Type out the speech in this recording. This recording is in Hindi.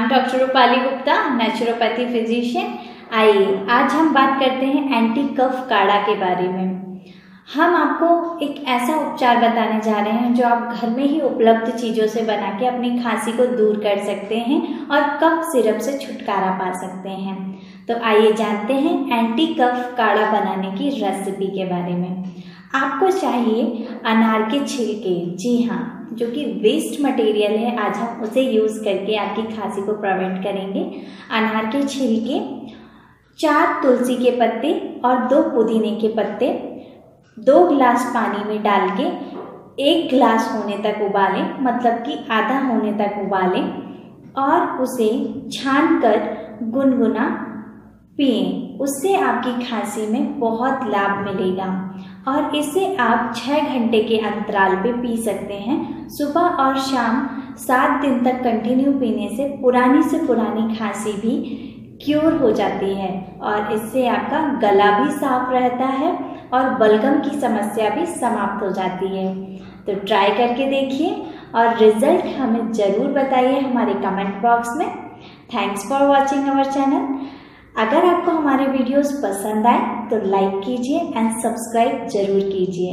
I'm doctor Rupali Gupta, naturopathy physician. आइए आज हम बात करते हैं एंटी कफ काढ़ा के बारे में। हम आपको एक ऐसा उपचार बताने जा रहे हैं जो आप घर में ही उपलब्ध चीज़ों से बना के अपनी खांसी को दूर कर सकते हैं और कफ सिरप से छुटकारा पा सकते हैं। तो आइए जानते हैं एंटी कफ काढ़ा बनाने की रेसिपी के बारे में। आपको चाहिए अनार के छिलके, जी हाँ, जो कि वेस्ट मटेरियल है, आज हम उसे यूज़ करके आपकी खांसी को प्रिवेंट करेंगे। अनार के छिलके, 4 तुलसी के पत्ते और 2 पुदीने के पत्ते 2 गिलास पानी में डाल के 1 गिलास होने तक उबालें, मतलब कि आधा होने तक उबालें और उसे छानकर गुनगुना पिएं। उससे आपकी खांसी में बहुत लाभ मिलेगा और इसे आप 6 घंटे के अंतराल पे पी सकते हैं। सुबह और शाम 7 दिन तक कंटिन्यू पीने से पुरानी खांसी भी क्योर हो जाती है और इससे आपका गला भी साफ रहता है और बलगम की समस्या भी समाप्त हो जाती है। तो ट्राई करके देखिए और रिजल्ट हमें ज़रूर बताइए हमारे कमेंट बॉक्स में। Thanks for watching our channel. अगर आपको हमारे वीडियोस पसंद आए तो लाइक कीजिए एंड सब्सक्राइब जरूर कीजिए।